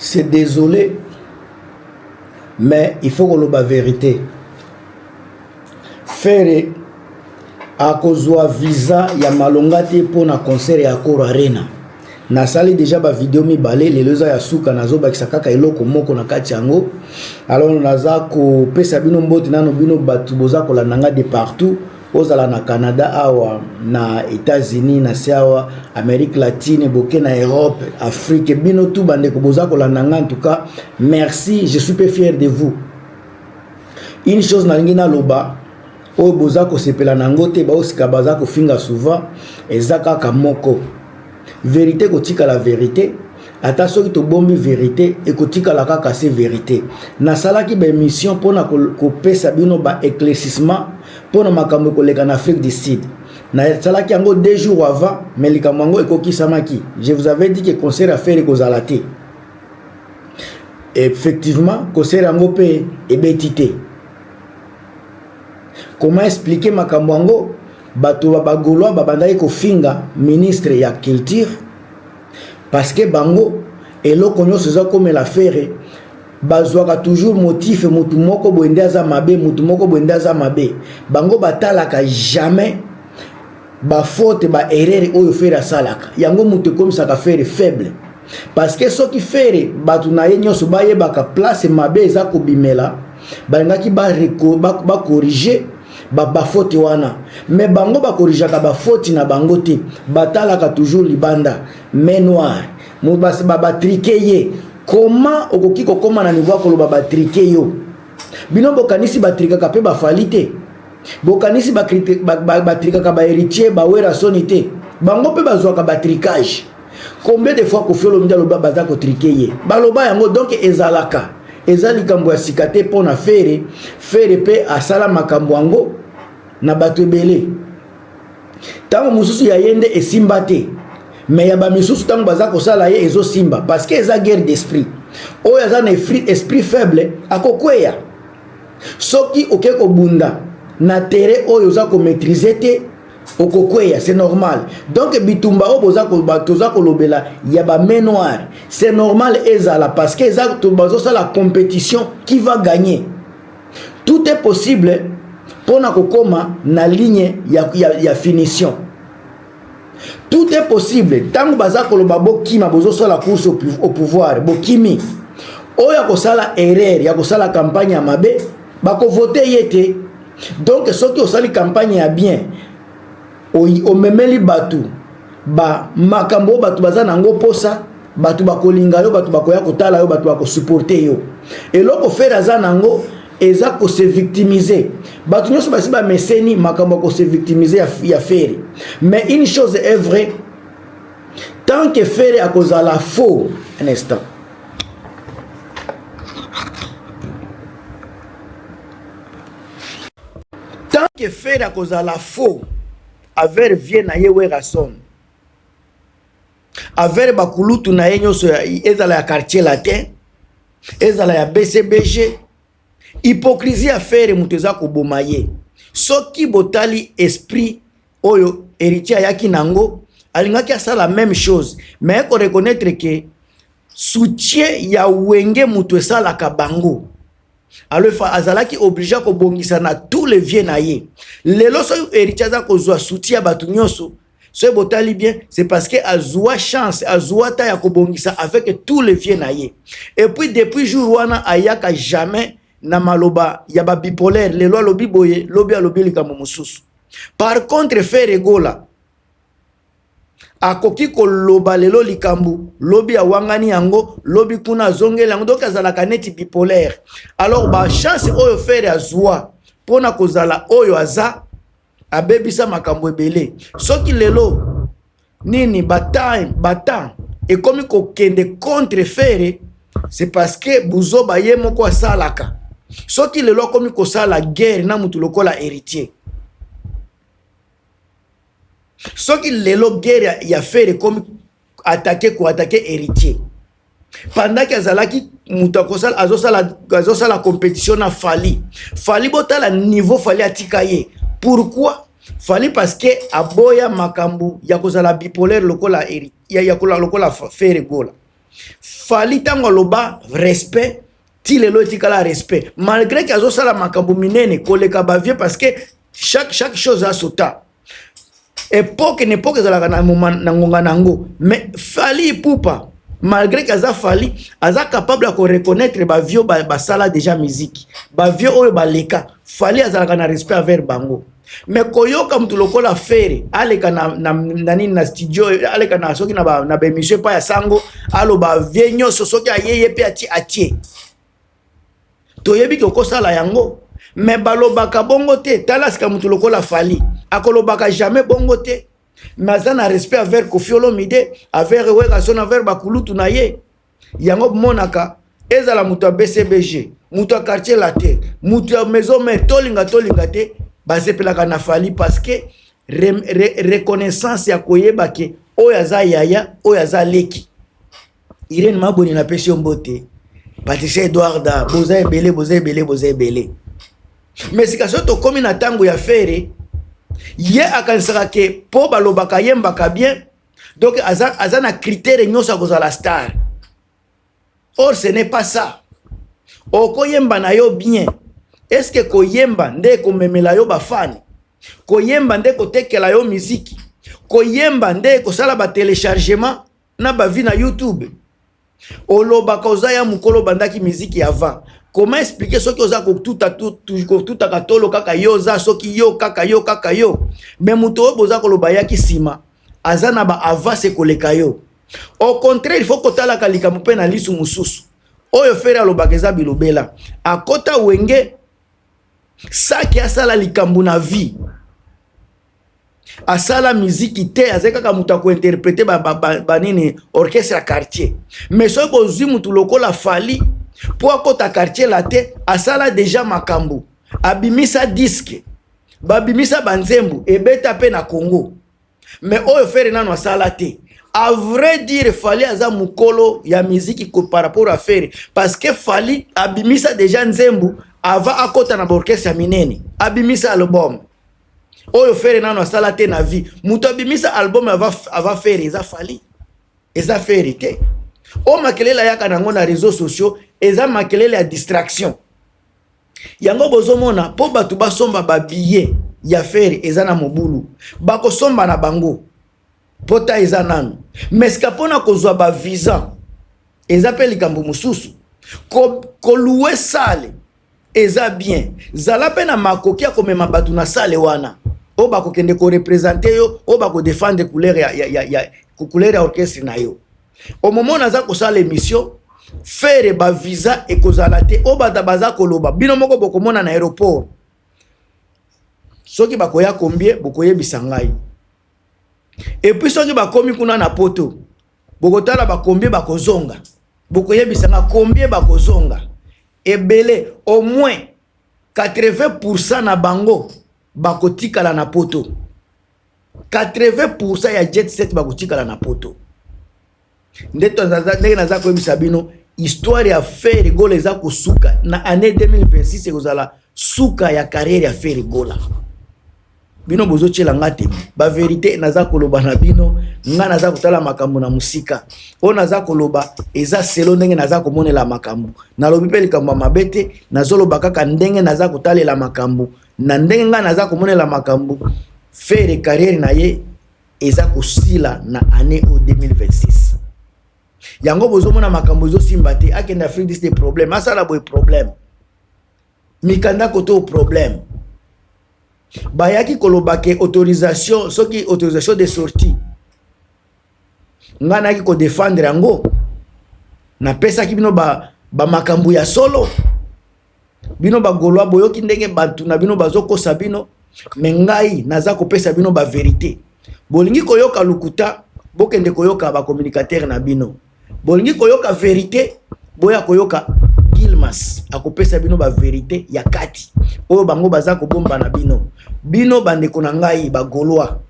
C'est désolé, mais il faut que la vérité. Faire à cause de visa ya malongate pour na concert ya Accor Arena. Na sali déjà ba vidéo mi balé les loza ya suka nazo bakisa kaka eloko moko na kati yango. Alors naza ko pesa bino mbote nano bino batu boza ko la nanga de partout. Ozala na Canada awa na États-Unis na siawa Amérique latine boke na Europe Afrique bino tout bande ko boza ko la nanga. En tout cas merci, je suis peu fier de vous. Une chose na ngina loba o boza ko sepela nangote ba osika baza ko finga souvent ezaka kamoko. Vérité kotika la vérité, ata soki to bombi vérité et kotika la kaka c'est vérité. Na sala ki ba mission pona ko pesa bino ba éclaircissement pona makambo ko leka na Afrique du Sud. Na sala ki yango 2 jours avant, mais likamango ekoki samaki. Je vous avais dit que concert à faire ko zalate. Effectivement, concert yango pe ebetité. Comment expliquer makambo yango? Bato bagolwa babandaki ko finga ministre ya culture parce que bango eloko nyonso za comme la faire bazwaka toujours motif mutu moko boende aza mabe mutu moko boende aza mabe bango batalaka jamais ba faute ba erreur oyo faire asalaka yango mutu comme ça ka faire faible parce que ce qui fait batu na ye nyonso bayebaka place mabe eza ko bimela balingaki ba corriger ba faute wana mais bango ba corrigeaka ba faute na bango te batalaka toujours libanda mais noir mo ba triquer ye comment okoki ko koma na niveau ko ba triquer yo bino bokanisi ba trikaka pe ba falite bokanisi ba trikaka ba héritier ba wera sonité bango pe bazwaka ba tricage combien de fois ko fiolo ndalo ba baza ko triquer ye baloba yango donc ezalaka ezali kambo ya sikate pona faire pe asala makambo yango na bato ebele tango mususu ya yende esimba te mais ya ba misusu tango baza kosala ye ezo simba parce que eza guerre d'esprit oyo aza na esprit faible akokweya soki oke kobunda na terrain oyo oza ko maîtriser te okokweya c'est normal donc bitumba o boza ko batoza ko lobela ya ba main noire c'est normal ezala parce que eza to bazo ça la compétition qui va gagner tout est possible pour na kokoma na ligne ya finition tout est possible tango baza ko loba bokima bozo ça la course au pouvoir bokimi oya ko sala erreur ya ko sala campagne ya mabe bako voter yete donc soki osali campagne ya bien o memeli batu ba makambo batu baza nango posa batu bakolinga yo batu bakoya kotala yo batu bako supporter yo eloko faire aza nango eza ko se victimiser batu nyonso basi ba meseni makambo ko se victimiser ya faire mais une chose est vraie tant que faire à cause à la faux un instant tant que faire à cause à la faux aver vient na ye werason aver bakulutu na ye nyonso ezala ya quartier latin ezala ya BCBG hypocrisie affaire mutu eza koboma ye soki botali esprit oyo héritier yaki nango alingaki asala la même chose mais ko reconnaître que soutien ya wenge mutu esalaka bango alors azalaki obligé ko bongisa na tous les vieux na ye lelo so héritier za ko zwa soutien batu nyonso so botali bien c'est parce que azwa chance azwa ta ya ko bongisa avec tous les vieux na ye et puis depuis jour wana ayaka jamais na maloba ya ba bipolaire lelo alobi boye lobi alobi likambo mosusu par contre faire egola akoki ko loba lelo likambu lobi awangani yango lobi kuna zongela yango donc azalaka neti bipolaire alors ba chance oyo faire azwa pona kozala oyo aza abebisa makambo ebele soki lelo nini batan et comme ko kende contre faire c'est parce que buzoba ye moko asalaka soki lelo comme ko sala guerre na mutu lokola héritier soki lelo guerre ya faire comme attaquer héritier pendant que azalaki mutakosala azosala compétition na fali botala niveau fali atikaye pourquoi fali parce que aboya makambu ya kozala bipolaire lokola ya lokola faire gola Fali tango loba respect ti lelo etikala respect malgré que azosala makambo minene koleka bavie parce que chaque chose a son temps. Époque ezalaka na ngonga nango, mais Fali Ipupa malgré que aza Fali aza capable de reconnaître bavio basala déjà musique bavio oyo baleka Fali azalaka na respect envers bango. Mais koyoka mtu lokola Fere aleka na studio aleka na soki na bemission pa ya sango aloba vienyo soki ayeye pe atie toyebi ke okosala yango. Mais balobaka bongo te tala sika mtu lokola Fali akolobaka jamais bongo te. Mais aza na respect envers Koffi Olomide envers Wekason envers bakulutu na ye yango monaka ezala mutu a BCBG mutu a quartier latin mutu a maison mère tolinga te basepelaka na Fali parce que reconnaissance ya koyeba ke oyo aza yaya oyo aza leki. Irene Maboni na pesi mbote Patricia Edouarda boza ebele. Mais sika soto komi na tango ya Fere ye akanisaka ke po balobaka yembaka bien donc aza na critère nyosa kozala star. Or ce n'est pas ça. Okoyemba na yo bien. Est-ce que koyemba nde komemela yo bafani? Koyemba nde kotekela yo musique? Koyemba nde kosala ba téléchargement na ba vi na YouTube? Oloba koza ya mukolo bandaki musique avant. Comment expliquer ce que oza ko tuta katolo kaka yo za soki yo kaka yo mais muto boza koloba ya kisima azana ba avance koleka yo. Au contraire, il faut kotala kalika mupe na lisu mususu oyo Fere alobaka eza bilobela akota wenge saki asala likambo na vie asala musique te azeka muta ko interpréter ba nini orchestre à quartier. Mais so bozwi mutu lokola Fali po akota quartier la te asala déjà makambo abimisa disque babimisa banzembu ebeta pe na Congo. Mais oyo Fere nano asala te. À vrai dire, Fali aza mukolo ya musique par rapport à Fere parce que Fali abimisa déjà nzembu ava akota na orchestre minene abimisa album oyo Fere nano asala te na vie. Muto abimisa album ava Fere eza Fali eza Fere te. O makelele yaka nango na réseaux sociaux eza makelele ya distraction. Yango bozomona po batu basomba ba billet ya Fere eza na mobulu bako somba na bango pota eza nanu. Mais skapona kozwa ba visa eza pe likambo mususu ko louer sale eza bien zala pe na makoki ya komema batu na sale wana o bako kende ko représenter yo o bako défendre couleur ya couleur ya orchestre na yo. Au moment naza ko sala émission Fere ba visa e kozala te o bata baza koloba bino moko bokomona na aéroport soki bakoya combien bokoye bisangai. Et puis soki bakomi kuna na poto bokotala bakombie bakozonga bokoye bisanga combien bakozonga ebele au moins 80% na bango bakotikala na poto 80% ya jet set bakotikala na poto. Ndeto ndenge naza koyebisa bino histoire ya Fere Gola eza kosuka na année 2026 ekozala suka ya carrière ya Fere Gola. Bino bozo chela ngate ba vérité naza koloba na bino nga naza kotala makambo na musika o naza koloba eza selo ndenge naza komonela makambo na lobi pe likambo mabete nazoloba kaka ndenge naza kotalela makambo na ndenge nga naza komonela makambo. Fere carrière na ye eza kosila na année 2026. Yango bozo mona makambo zo simba te akenda Afrique des problèmes asala boy problème mikanda koto problème bayaki kolobake autorisation soki autorisation de sortie ngana ki ko défendre yango na pesa ki bino ba makambo ya solo bino ba golwa boyoki ndenge bantu na bino bazokosa bino mengai naza ko pesa bino ba vérité bolingi koyoka lukuta bokende koyoka ba communicateur na bino bolingi koyoka vérité boya koyoka Gilmas akopesa bino ba vérité ya kati oyo bango baza ko bomba na bino bandeko na ngai ba golwa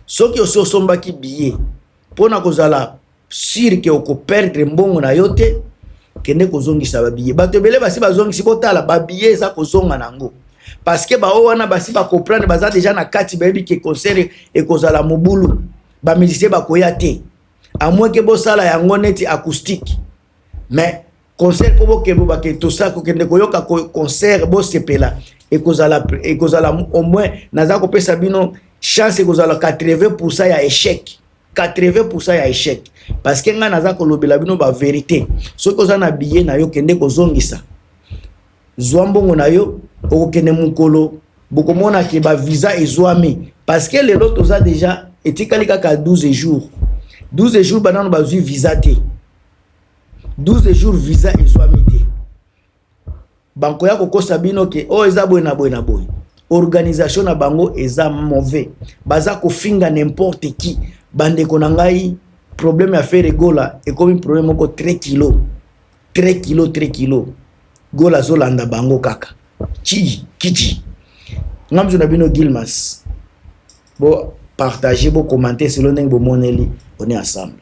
soki ososomba ki billet pona kozala sir ke oko perdre mbongo na yote kende kozongisa ba billet bato bele basi bazongisi botala ba billet za kozonga nango parce que ba wana basi ba comprendre baza déjà na kati bayebi ke concert e kozala mobulu ba musicien ba koya te à moins que bosala yango neti acoustique mais concert pour que bo ba que tout ça ko kende koyoka concert bo sepela et kozala au moins naza ko pesa bino chance kozala 80% ya échec 80% ya échec parce que nga naza ko lobela bino ba vérité so ko za na billet na yo kende ko zongisa zwambongo na yo okokende mukolo bokomona ke ba visa ezwami parce que les autres ont déjà etikali kaka 12 jours 12 jours banano bazui visa te 12 jours visa ezwami te banko ya kokosa bino ke o eza boy na boy na boy organisation na bango eza mauvais baza ko finga n'importe qui bande ko ngai problème à faire gola et comme problème moko 3 kilo gola zolanda bango kaka kiti ngamzo na bino Gilmas bo partager bo commenter selon ndenge bo moneli on est ensemble.